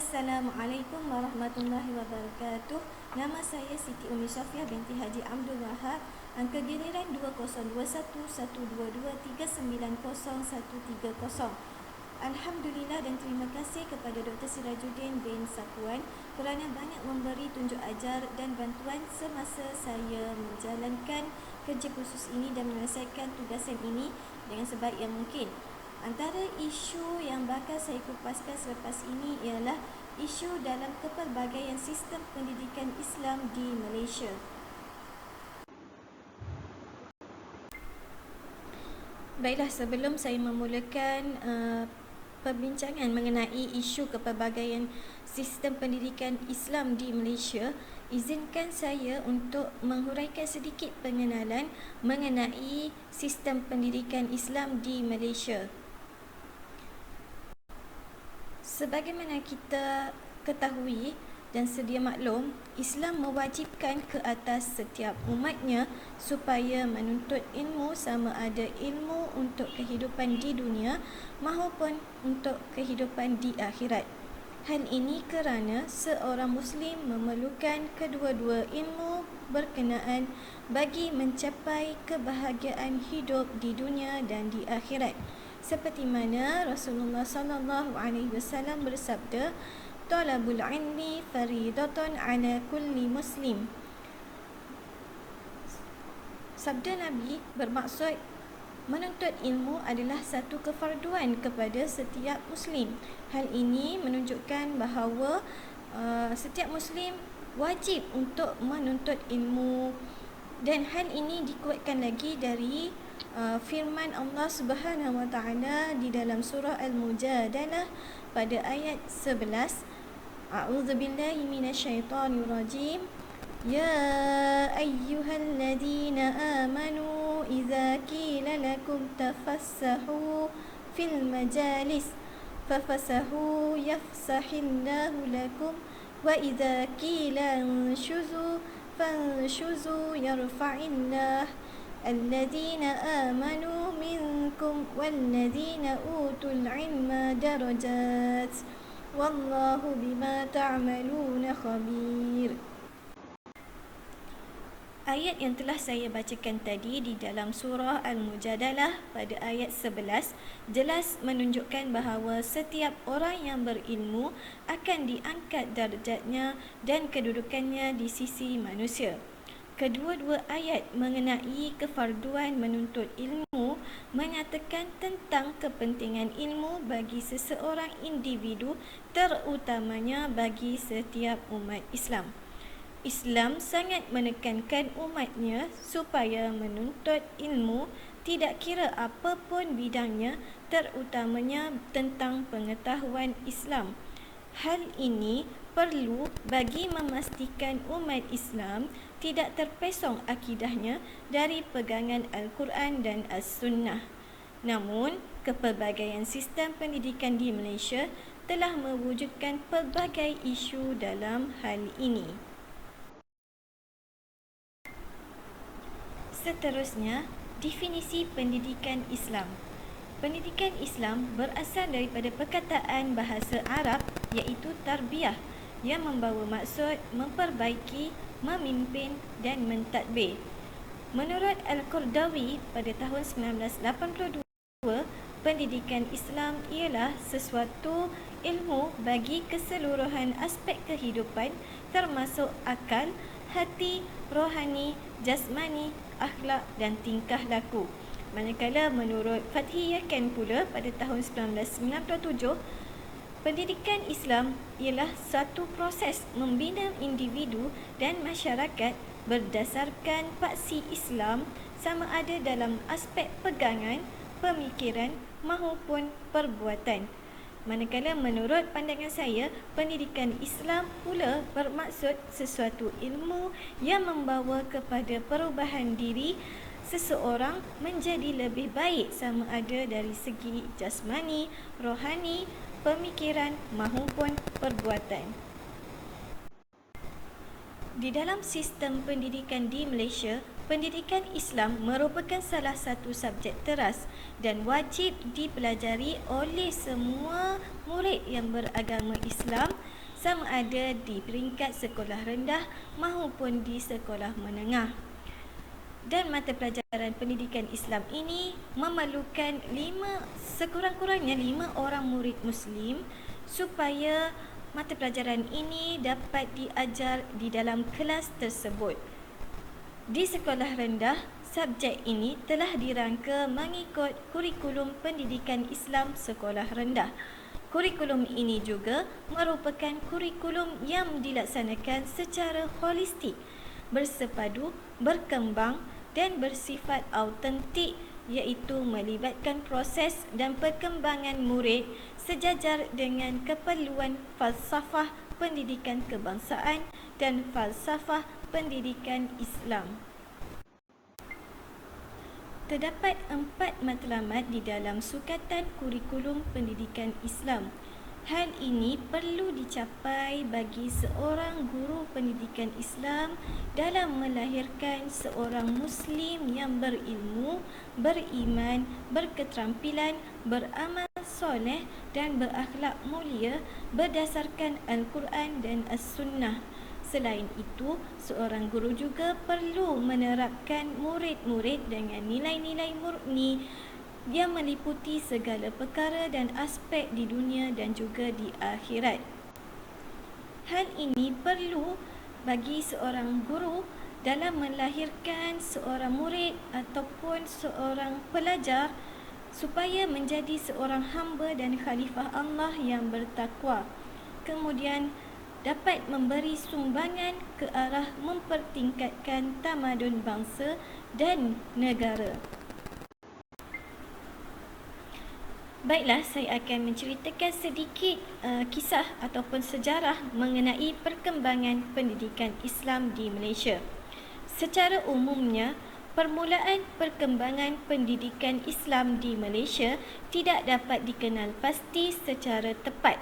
Assalamualaikum warahmatullahi wabarakatuh. Nama saya Siti Umi Syafiah binti Haji Abdul Wahab. Angka giliran 202112390130. Alhamdulillah dan terima kasih kepada Dr. Sirajuddin bin Sapuan kerana banyak memberi tunjuk ajar dan bantuan semasa saya menjalankan kerja khusus ini dan menyelesaikan tugasan ini dengan sebaik yang mungkin. Antara isu yang bakal saya kupaskan selepas ini ialah isu dalam kepelbagaian sistem pendidikan Islam di Malaysia. Baiklah, sebelum saya memulakan perbincangan mengenai isu kepelbagaian sistem pendidikan Islam di Malaysia, izinkan saya untuk menghuraikan sedikit pengenalan mengenai sistem pendidikan Islam di Malaysia. Sebagaimana kita ketahui dan sedia maklum, Islam mewajibkan ke atas setiap umatnya supaya menuntut ilmu, sama ada ilmu untuk kehidupan di dunia maupun untuk kehidupan di akhirat. Hal ini kerana seorang Muslim memerlukan kedua-dua ilmu berkenaan bagi mencapai kebahagiaan hidup di dunia dan di akhirat. Seperti mana Rasulullah SAW bersabda, "Talabul ilmi faridatun ala kulli muslim." Sabda Nabi bermaksud menuntut ilmu adalah satu kefarduan kepada setiap Muslim. Hal ini menunjukkan bahawa setiap Muslim wajib untuk menuntut ilmu, dan hal ini dikuatkan lagi dari firman Allah Subhanahu wa taala di dalam surah Al-Mujadalah pada ayat 11. A'udzubillahi minasyaitonir rajim. Ya ayyuhalladzina amanu idza qila lakum tafassahu fil majalis fafassahu yafsahillahu lakum wa idza qila anshuzu fanshuzu yarfa'illahu الذين آمنوا منكم والذين أوتوا العلم درجات والله بما تعملون خبير. Ayat yang telah saya bacakan tadi di dalam surah Al-Mujadalah pada ayat 11 jelas menunjukkan bahawa setiap orang yang berilmu akan diangkat darjatnya dan kedudukannya di sisi manusia. Kedua-dua ayat mengenai kefarduan menuntut ilmu menyatakan tentang kepentingan ilmu bagi seseorang individu, terutamanya bagi setiap umat Islam. Islam sangat menekankan umatnya supaya menuntut ilmu tidak kira apapun bidangnya, terutamanya tentang pengetahuan Islam. Hal ini perlu bagi memastikan umat Islam tidak terpesong akidahnya dari pegangan Al-Quran dan As-Sunnah. Namun, kepelbagaian sistem pendidikan di Malaysia telah mewujudkan pelbagai isu dalam hal ini. Seterusnya, definisi pendidikan Islam. Pendidikan Islam berasal daripada perkataan bahasa Arab iaitu tarbiyah yang membawa maksud memperbaiki, memimpin dan mentadbir. Menurut Al-Qardawi pada tahun 1982, pendidikan Islam ialah sesuatu ilmu bagi keseluruhan aspek kehidupan termasuk akal, hati, rohani, jasmani, akhlak dan tingkah laku. Manakala menurut Fathi Yakan pula pada tahun 1997, pendidikan Islam ialah satu proses membina individu dan masyarakat berdasarkan paksi Islam sama ada dalam aspek pegangan, pemikiran maupun perbuatan. Manakala menurut pandangan saya, pendidikan Islam pula bermaksud sesuatu ilmu yang membawa kepada perubahan diri seseorang menjadi lebih baik sama ada dari segi jasmani, rohani, pemikiran maupun perbuatan. Di dalam sistem pendidikan di Malaysia, Pendidikan Islam merupakan salah satu subjek teras dan wajib dipelajari oleh semua murid yang beragama Islam, sama ada di peringkat sekolah rendah maupun di sekolah menengah. Dan mata pelajaran pendidikan Islam ini memerlukan sekurang-kurangnya 5 orang murid Muslim supaya mata pelajaran ini dapat diajar di dalam kelas tersebut. Di sekolah rendah, subjek ini telah dirangka mengikut kurikulum pendidikan Islam sekolah rendah. Kurikulum ini juga merupakan kurikulum yang dilaksanakan secara holistik, bersepadu, berkembang dan bersifat autentik, iaitu melibatkan proses dan perkembangan murid sejajar dengan keperluan falsafah pendidikan kebangsaan dan falsafah pendidikan Islam. Terdapat 4 matlamat di dalam sukatan kurikulum pendidikan Islam. Hal ini perlu dicapai bagi seorang guru pendidikan Islam dalam melahirkan seorang Muslim yang berilmu, beriman, berketerampilan, beramal soleh dan berakhlak mulia berdasarkan Al-Quran dan As-Sunnah. Selain itu, seorang guru juga perlu menerapkan murid-murid dengan nilai-nilai murni yang meliputi segala perkara dan aspek di dunia dan juga di akhirat. Hal ini perlu bagi seorang guru dalam melahirkan seorang murid ataupun seorang pelajar supaya menjadi seorang hamba dan khalifah Allah yang bertakwa. Kemudian dapat memberi sumbangan ke arah mempertingkatkan tamadun bangsa dan negara. Baiklah, saya akan menceritakan sedikit kisah ataupun sejarah mengenai perkembangan pendidikan Islam di Malaysia. Secara umumnya, permulaan perkembangan pendidikan Islam di Malaysia tidak dapat dikenal pasti secara tepat.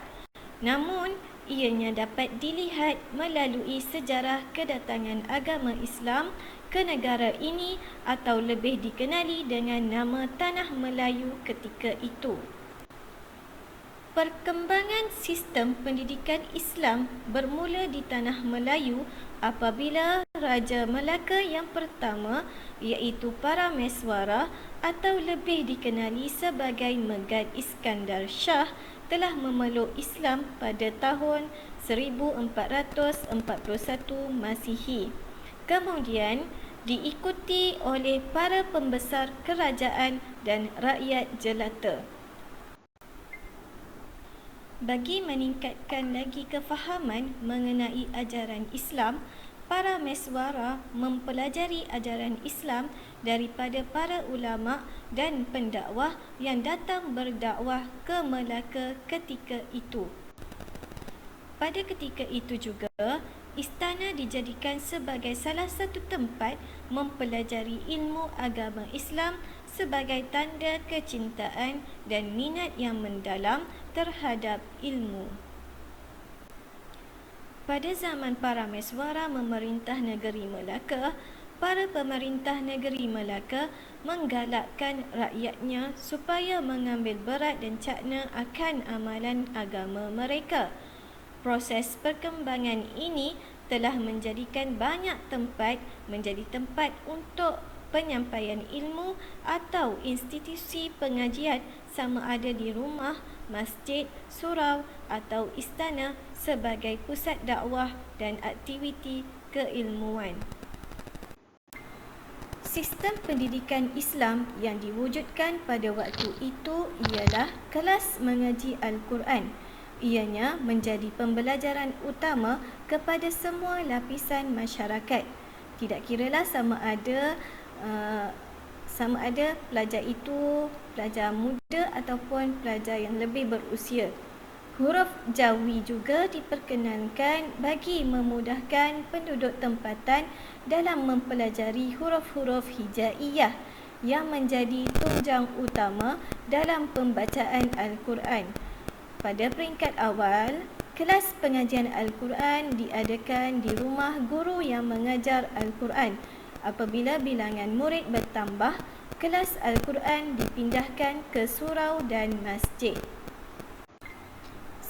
Namun, ianya dapat dilihat melalui sejarah kedatangan agama Islam ke negara ini atau lebih dikenali dengan nama Tanah Melayu ketika itu. Perkembangan sistem pendidikan Islam bermula di Tanah Melayu apabila Raja Melaka yang pertama, iaitu Parameswara atau lebih dikenali sebagai Megad Iskandar Shah, telah memeluk Islam pada tahun 1441 Masihi. Kemudian diikuti oleh para pembesar kerajaan dan rakyat jelata. Bagi meningkatkan lagi kefahaman mengenai ajaran Islam, Parameswara mempelajari ajaran Islam daripada para ulama dan pendakwah yang datang berdakwah ke Melaka ketika itu. Pada ketika itu juga, istana dijadikan sebagai salah satu tempat mempelajari ilmu agama Islam sebagai tanda kecintaan dan minat yang mendalam terhadap ilmu. Pada zaman Parameswara memerintah negeri Melaka, para pemerintah negeri Melaka menggalakkan rakyatnya supaya mengambil berat dan cakna akan amalan agama mereka. Proses perkembangan ini telah menjadikan banyak tempat menjadi tempat untuk penyampaian ilmu atau institusi pengajian, sama ada di rumah, masjid, surau atau istana sebagai pusat dakwah dan aktiviti keilmuan. Sistem pendidikan Islam yang diwujudkan pada waktu itu ialah kelas mengaji Al-Quran. Ianya menjadi pembelajaran utama kepada semua lapisan masyarakat. Tidak kiralah sama ada pelajar itu pelajar muda ataupun pelajar yang lebih berusia. Huruf Jawi juga diperkenankan bagi memudahkan penduduk tempatan dalam mempelajari huruf-huruf hijaiyah yang menjadi tunjang utama dalam pembacaan Al-Quran. Pada peringkat awal, kelas pengajian Al-Quran diadakan di rumah guru yang mengajar Al-Quran. Apabila bilangan murid bertambah, kelas Al-Quran dipindahkan ke surau dan masjid.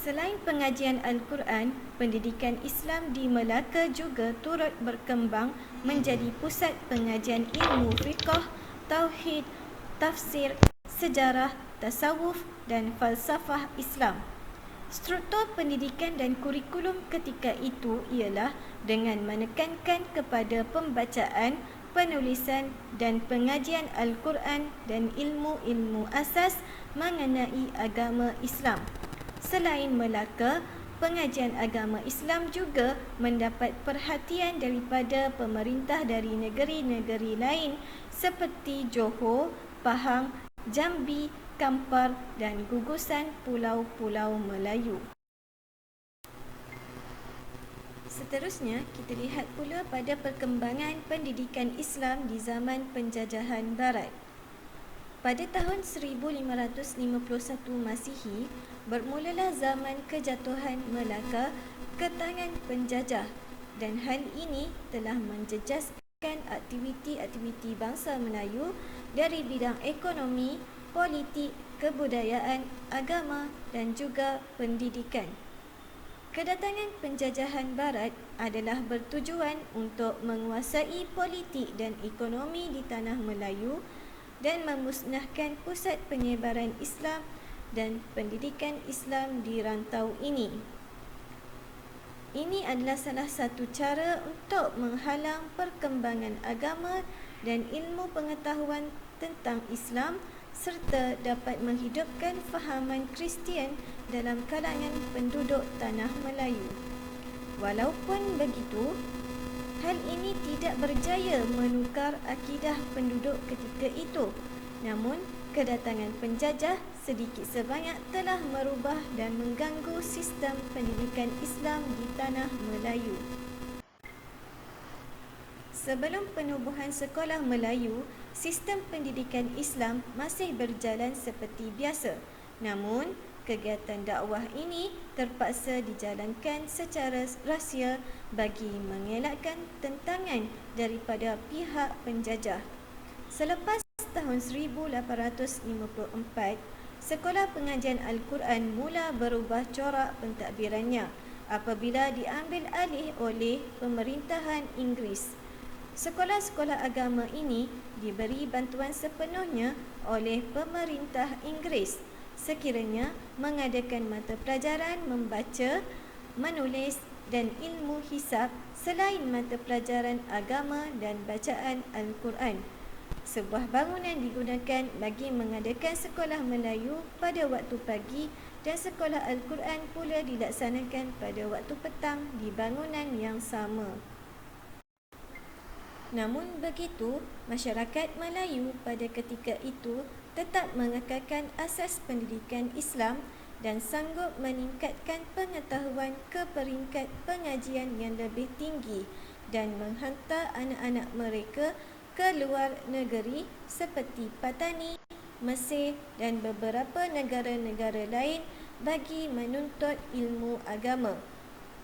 Selain pengajian Al-Quran, pendidikan Islam di Melaka juga turut berkembang menjadi pusat pengajian ilmu fiqh, tauhid, tafsir, sejarah, tasawuf dan falsafah Islam. Struktur pendidikan dan kurikulum ketika itu ialah dengan menekankan kepada pembacaan, penulisan dan pengajian Al-Quran dan ilmu-ilmu asas mengenai agama Islam. Selain Melaka, pengajian agama Islam juga mendapat perhatian daripada pemerintah dari negeri-negeri lain seperti Johor, Pahang, Jambi, Kampar dan gugusan pulau-pulau Melayu. Seterusnya, kita lihat pula pada perkembangan pendidikan Islam di zaman penjajahan Barat. Pada tahun 1551 Masihi, bermulalah zaman kejatuhan Melaka ke tangan penjajah dan hal ini telah menjejaskan aktiviti-aktiviti bangsa Melayu dari bidang ekonomi, politik, kebudayaan, agama dan juga pendidikan. Kedatangan penjajahan Barat adalah bertujuan untuk menguasai politik dan ekonomi di tanah Melayu dan memusnahkan pusat penyebaran Islam dan pendidikan Islam di rantau ini. Ini adalah salah satu cara untuk menghalang perkembangan agama dan ilmu pengetahuan tentang Islam serta dapat menghidupkan fahaman Kristian dalam kalangan penduduk tanah Melayu. Walaupun begitu, hal ini tidak berjaya menukar akidah penduduk ketika itu. Namun, kedatangan penjajah sedikit sebanyak telah merubah dan mengganggu sistem pendidikan Islam di tanah Melayu. Sebelum penubuhan sekolah Melayu, sistem pendidikan Islam masih berjalan seperti biasa. Namun, kegiatan dakwah ini terpaksa dijalankan secara rahsia bagi mengelakkan tentangan daripada pihak penjajah. Selepas tahun 1854, Sekolah Pengajian Al-Quran mula berubah corak pentadbirannya apabila diambil alih oleh pemerintahan Inggeris. Sekolah-sekolah agama ini diberi bantuan sepenuhnya oleh pemerintah Inggeris sekiranya mengadakan mata pelajaran membaca, menulis dan ilmu hisab selain mata pelajaran agama dan bacaan Al-Quran. Sebuah bangunan digunakan bagi mengadakan sekolah Melayu pada waktu pagi dan sekolah Al-Quran pula dilaksanakan pada waktu petang di bangunan yang sama. Namun begitu, masyarakat Melayu pada ketika itu tetap mengekalkan asas pendidikan Islam dan sanggup meningkatkan pengetahuan ke peringkat pengajian yang lebih tinggi dan menghantar anak-anak mereka ke luar negeri seperti Patani, Mesir dan beberapa negara-negara lain bagi menuntut ilmu agama.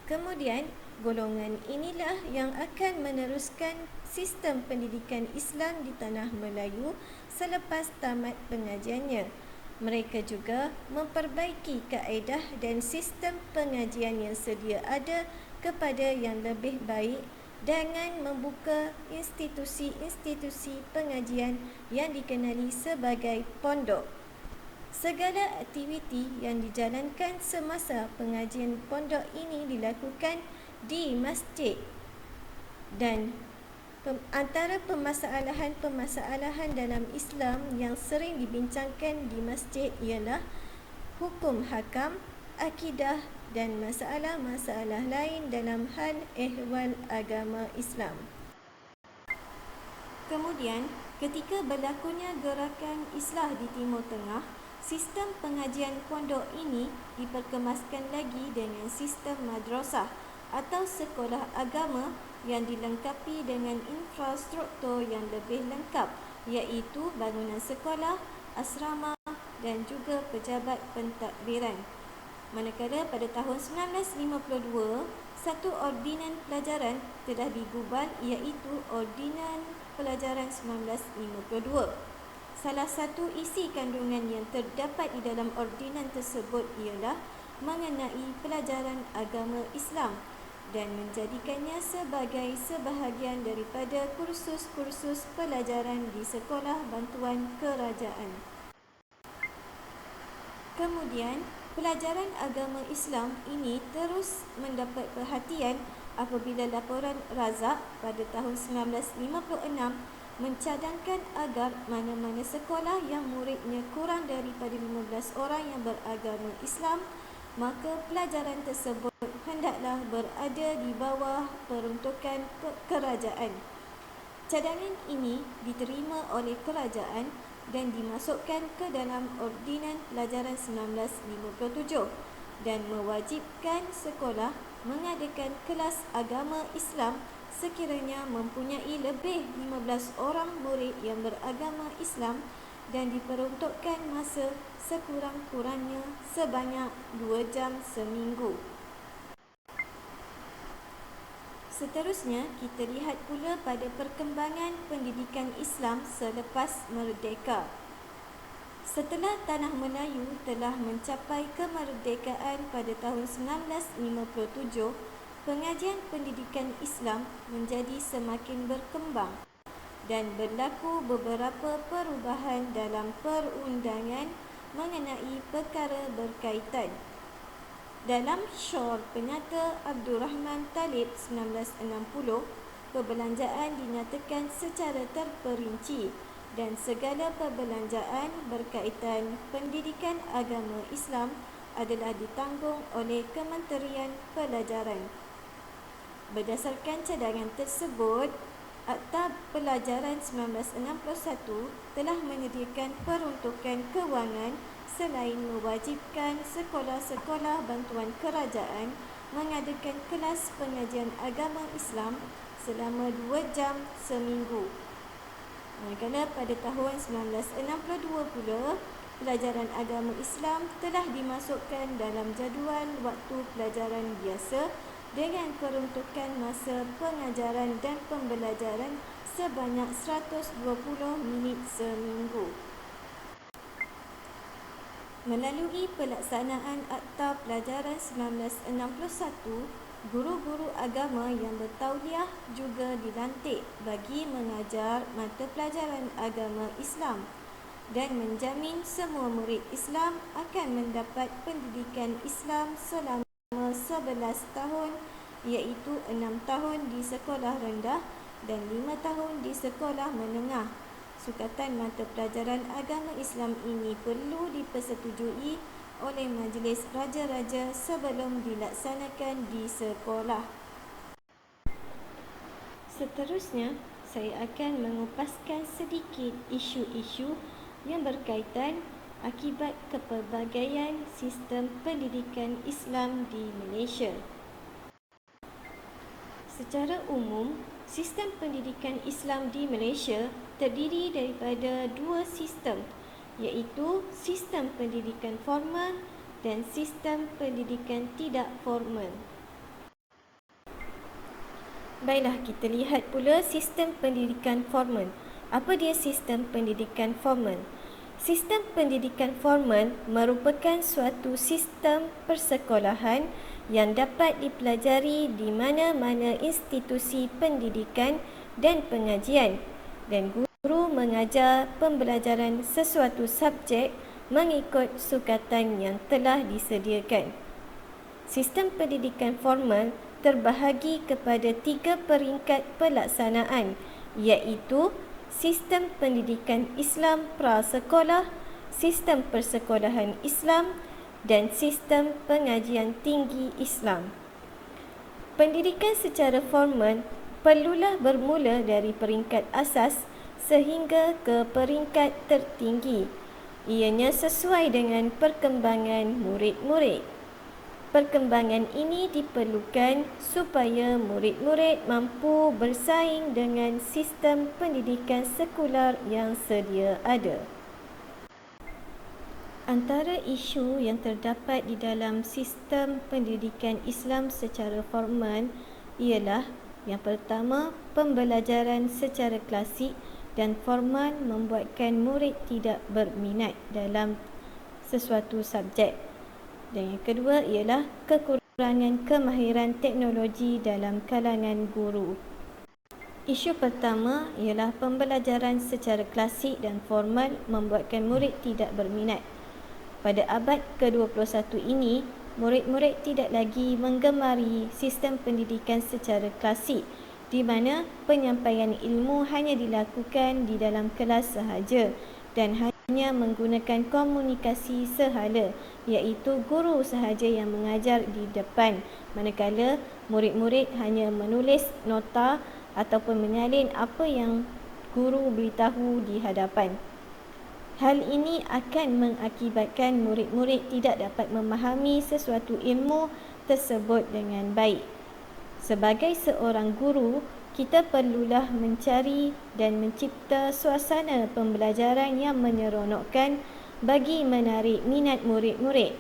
Kemudian, golongan inilah yang akan meneruskan sistem pendidikan Islam di tanah Melayu selepas tamat pengajiannya. Mereka juga memperbaiki kaedah dan sistem pengajian yang sedia ada kepada yang lebih baik dengan membuka institusi-institusi pengajian yang dikenali sebagai pondok. Segala aktiviti yang dijalankan semasa pengajian pondok ini dilakukan di masjid dan antara permasalahan-permasalahan dalam Islam yang sering dibincangkan di masjid ialah hukum hakam, akidah dan masalah-masalah lain dalam hal ehwal agama Islam. Kemudian, ketika berlakunya gerakan Islah di Timur Tengah, sistem pengajian pondok ini diperkemaskan lagi dengan sistem madrasah atau sekolah agama yang dilengkapi dengan infrastruktur yang lebih lengkap, iaitu bangunan sekolah, asrama dan juga pejabat pentadbiran. Manakala pada tahun 1952, satu ordinan pelajaran telah digubal iaitu Ordinan Pelajaran 1952. Salah satu isi kandungan yang terdapat di dalam ordinan tersebut ialah mengenai pelajaran agama Islam dan menjadikannya sebagai sebahagian daripada kursus-kursus pelajaran di sekolah bantuan kerajaan. Kemudian, pelajaran agama Islam ini terus mendapat perhatian apabila laporan Razak pada tahun 1956 mencadangkan agar mana-mana sekolah yang muridnya kurang daripada 15 orang yang beragama Islam, maka pelajaran tersebut hendaklah berada di bawah peruntukan kerajaan. Cadangan ini diterima oleh kerajaan dan dimasukkan ke dalam Ordinan Pelajaran 1957 dan mewajibkan sekolah mengadakan kelas agama Islam sekiranya mempunyai lebih 15 orang murid yang beragama Islam dan diperuntukkan masa sekurang-kurangnya sebanyak 2 jam seminggu. Seterusnya, kita lihat pula pada perkembangan pendidikan Islam selepas merdeka. Setelah Tanah Melayu telah mencapai kemerdekaan pada tahun 1957, pengajian pendidikan Islam menjadi semakin berkembang dan berlaku beberapa perubahan dalam perundangan mengenai perkara berkaitan. Dalam Syur Penyata Abdul Rahman Talib 1960, perbelanjaan dinyatakan secara terperinci dan segala perbelanjaan berkaitan pendidikan agama Islam adalah ditanggung oleh Kementerian Pelajaran. Berdasarkan cadangan tersebut, Akta Pelajaran 1961 telah menyediakan peruntukan kewangan selain mewajibkan sekolah-sekolah bantuan kerajaan mengadakan kelas pengajian agama Islam selama 2 jam seminggu. Manakala pada tahun 1962 pula, pelajaran agama Islam telah dimasukkan dalam jadual waktu pelajaran biasa dengan peruntukan masa pengajaran dan pembelajaran sebanyak 120 minit seminggu. Melalui pelaksanaan Akta Pelajaran 1961, guru-guru agama yang bertauliah juga dilantik bagi mengajar mata pelajaran agama Islam dan menjamin semua murid Islam akan mendapat pendidikan Islam selama 11 tahun, iaitu 6 tahun di sekolah rendah dan 5 tahun di sekolah menengah. Sukatan mata pelajaran agama Islam ini perlu dipersetujui oleh Majlis Raja-Raja sebelum dilaksanakan di sekolah. Seterusnya, saya akan mengupaskan sedikit isu-isu yang berkaitan akibat kepelbagaian sistem pendidikan Islam di Malaysia. Secara umum, sistem pendidikan Islam di Malaysia terdiri daripada 2 sistem, iaitu sistem pendidikan formal dan sistem pendidikan tidak formal. Baiklah, kita lihat pula sistem pendidikan formal. Apa dia sistem pendidikan formal? Sistem pendidikan formal merupakan suatu sistem persekolahan yang dapat dipelajari di mana-mana institusi pendidikan dan pengajian, dan guru mengajar pembelajaran sesuatu subjek mengikut sukatan yang telah disediakan. Sistem pendidikan formal terbahagi kepada 3 peringkat pelaksanaan, iaitu sistem pendidikan Islam prasekolah, sistem persekolahan Islam dan sistem pengajian tinggi Islam. Pendidikan secara formal perlulah bermula dari peringkat asas sehingga ke peringkat tertinggi. Ianya sesuai dengan perkembangan murid-murid. Perkembangan ini diperlukan supaya murid-murid mampu bersaing dengan sistem pendidikan sekular yang sedia ada. Antara isu yang terdapat di dalam sistem pendidikan Islam secara formal ialah yang pertama, pembelajaran secara klasik dan formal membuatkan murid tidak berminat dalam sesuatu subjek. Dan yang kedua ialah kekurangan kemahiran teknologi dalam kalangan guru. Isu pertama ialah pembelajaran secara klasik dan formal membuatkan murid tidak berminat. Pada abad ke-21 ini, murid-murid tidak lagi menggemari sistem pendidikan secara klasik di mana penyampaian ilmu hanya dilakukan di dalam kelas sahaja dan hanya menggunakan komunikasi sehala, iaitu guru sahaja yang mengajar di depan, manakala murid-murid hanya menulis nota ataupun menyalin apa yang guru beritahu di hadapan. Hal ini akan mengakibatkan murid-murid tidak dapat memahami sesuatu ilmu tersebut dengan baik. Sebagai seorang guru, kita perlulah mencari dan mencipta suasana pembelajaran yang menyeronokkan bagi menarik minat murid-murid.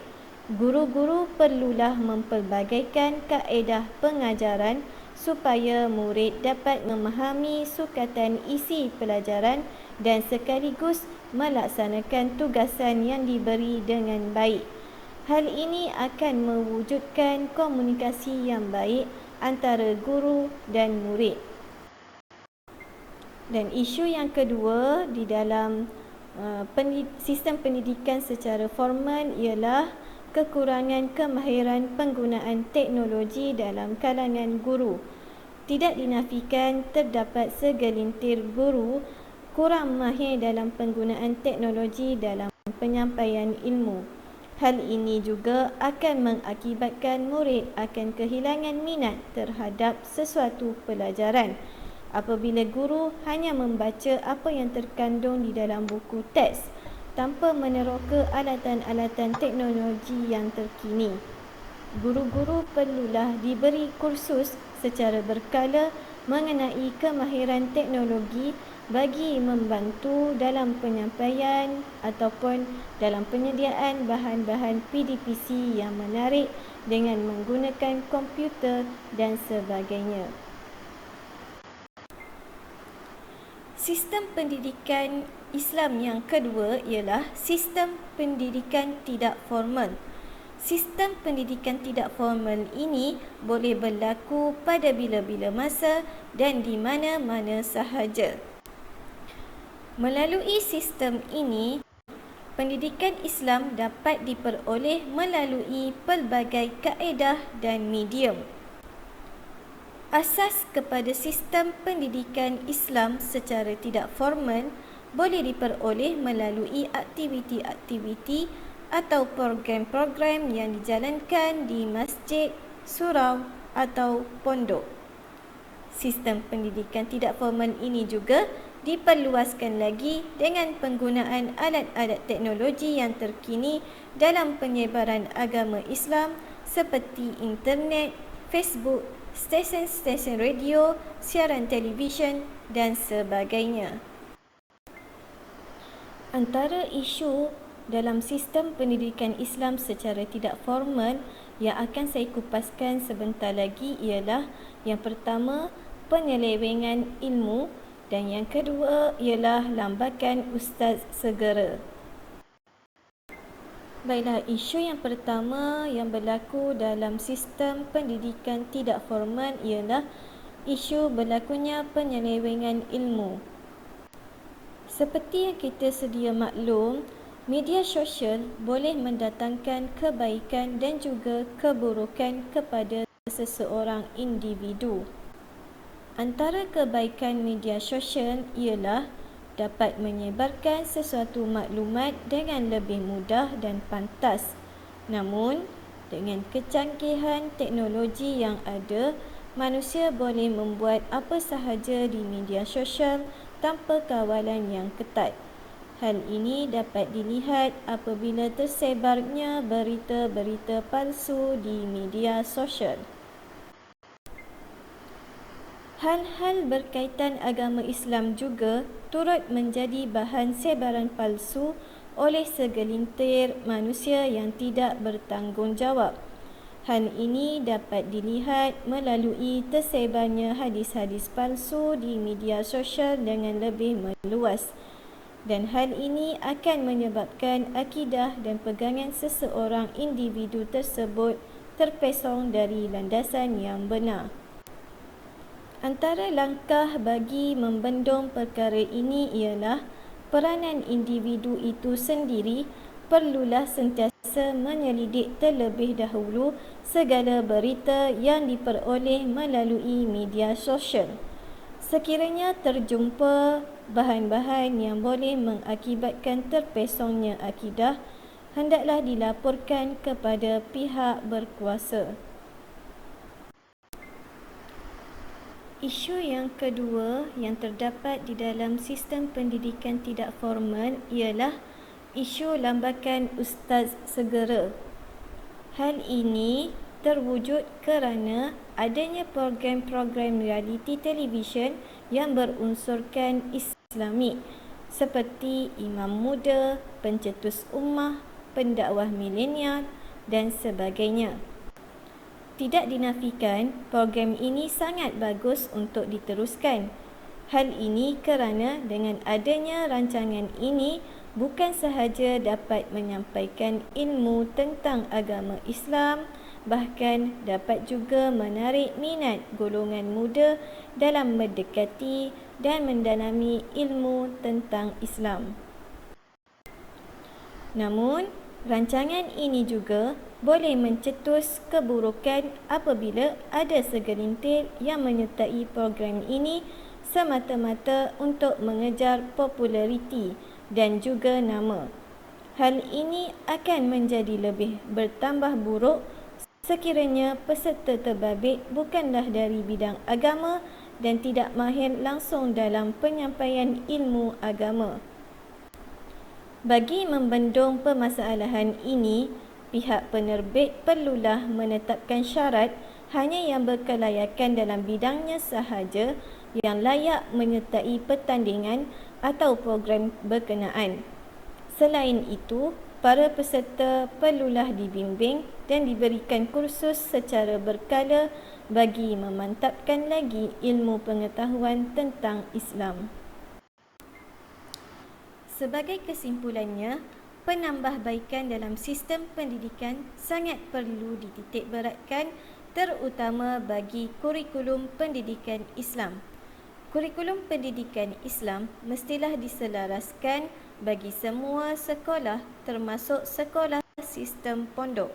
Guru-guru perlulah mempelbagaikan kaedah pengajaran supaya murid dapat memahami sukatan isi pelajaran dan sekaligus melaksanakan tugasan yang diberi dengan baik. Hal ini akan mewujudkan komunikasi yang baik antara guru dan murid. Dan isu yang kedua di dalam sistem pendidikan secara formal ialah kekurangan kemahiran penggunaan teknologi dalam kalangan guru. Tidak dinafikan terdapat segelintir guru kurang mahir dalam penggunaan teknologi dalam penyampaian ilmu. Hal ini juga akan mengakibatkan murid akan kehilangan minat terhadap sesuatu pelajaran apabila guru hanya membaca apa yang terkandung di dalam buku teks tanpa meneroka alatan-alatan teknologi yang terkini. Guru-guru perlulah diberi kursus secara berkala mengenai kemahiran teknologi bagi membantu dalam penyampaian ataupun dalam penyediaan bahan-bahan PDPC yang menarik dengan menggunakan komputer dan sebagainya. Sistem pendidikan Islam yang kedua ialah sistem pendidikan tidak formal. Sistem pendidikan tidak formal ini boleh berlaku pada bila-bila masa dan di mana-mana sahaja. Melalui sistem ini, pendidikan Islam dapat diperoleh melalui pelbagai kaedah dan medium. Asas kepada sistem pendidikan Islam secara tidak formal boleh diperoleh melalui aktiviti-aktiviti atau program-program yang dijalankan di masjid, surau atau pondok. Sistem pendidikan tidak formal ini juga diperluaskan lagi dengan penggunaan alat-alat teknologi yang terkini dalam penyebaran agama Islam seperti internet, Facebook, stesen-stesen radio, siaran televisyen dan sebagainya. Antara isu dalam sistem pendidikan Islam secara tidak formal yang akan saya kupaskan sebentar lagi ialah yang pertama, penyelewengan ilmu dan yang kedua ialah lambakan ustaz segera. Baiklah, isu yang pertama yang berlaku dalam sistem pendidikan tidak formal ialah isu berlakunya penyelewengan ilmu. Seperti yang kita sedia maklum, media sosial boleh mendatangkan kebaikan dan juga keburukan kepada seseorang individu. Antara kebaikan media sosial ialah dapat menyebarkan sesuatu maklumat dengan lebih mudah dan pantas. Namun, dengan kecanggihan teknologi yang ada, manusia boleh membuat apa sahaja di media sosial tanpa kawalan yang ketat. Hal ini dapat dilihat apabila tersebarnya berita-berita palsu di media sosial. Hal-hal berkaitan agama Islam juga turut menjadi bahan sebaran palsu oleh segelintir manusia yang tidak bertanggungjawab. Hal ini dapat dilihat melalui tersebarnya hadis-hadis palsu di media sosial dengan lebih meluas. Dan hal ini akan menyebabkan akidah dan pegangan seseorang individu tersebut terpesong dari landasan yang benar. Antara langkah bagi membendung perkara ini ialah peranan individu itu sendiri perlulah sentiasa menyelidik terlebih dahulu segala berita yang diperoleh melalui media sosial. Sekiranya terjumpa bahan-bahan yang boleh mengakibatkan terpesongnya akidah, hendaklah dilaporkan kepada pihak berkuasa. Isu yang kedua yang terdapat di dalam sistem pendidikan tidak formal ialah isu lambakan ustaz segera. Hal ini terwujud kerana adanya program-program realiti televisyen yang berunsurkan Islamik seperti Imam Muda, Pencetus Ummah, Pendakwah Milenial dan sebagainya. Tidak dinafikan, program ini sangat bagus untuk diteruskan. Hal ini kerana dengan adanya rancangan ini bukan sahaja dapat menyampaikan ilmu tentang agama Islam, bahkan dapat juga menarik minat golongan muda dalam mendekati dan mendalami ilmu tentang Islam. Namun, rancangan ini juga boleh mencetus keburukan apabila ada segelintir yang menyertai program ini semata-mata untuk mengejar populariti dan juga nama. Hal ini akan menjadi lebih bertambah buruk sekiranya peserta terbabit bukanlah dari bidang agama dan tidak mahir langsung dalam penyampaian ilmu agama. Bagi membendung permasalahan ini, pihak penerbit perlulah menetapkan syarat hanya yang berkelayakan dalam bidangnya sahaja yang layak menyertai pertandingan atau program berkenaan. Selain itu, para peserta perlulah dibimbing dan diberikan kursus secara berkala bagi memantapkan lagi ilmu pengetahuan tentang Islam. Sebagai kesimpulannya, penambahbaikan dalam sistem pendidikan sangat perlu dititikberatkan terutama bagi kurikulum pendidikan Islam. Kurikulum pendidikan Islam mestilah diselaraskan bagi semua sekolah termasuk sekolah sistem pondok.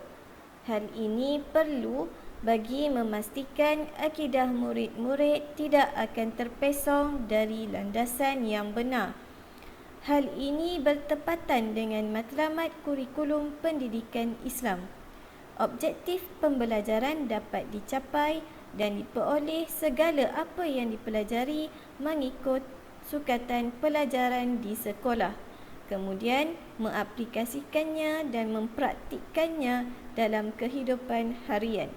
Hal ini perlu bagi memastikan akidah murid-murid tidak akan terpesong dari landasan yang benar. Hal ini bertepatan dengan matlamat kurikulum pendidikan Islam. Objektif pembelajaran dapat dicapai dan diperoleh segala apa yang dipelajari mengikut sukatan pelajaran di sekolah, kemudian mengaplikasikannya dan mempraktikkannya dalam kehidupan harian.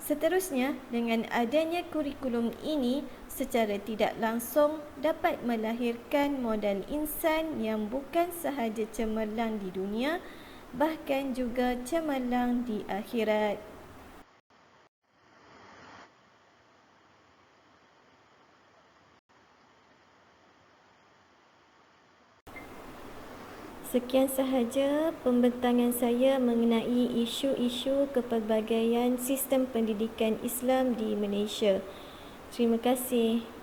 Seterusnya, dengan adanya kurikulum ini secara tidak langsung dapat melahirkan modal insan yang bukan sahaja cemerlang di dunia, bahkan juga cemerlang di akhirat. Sekian sahaja pembentangan saya mengenai isu-isu kepelbagaian sistem pendidikan Islam di Malaysia. Terima kasih.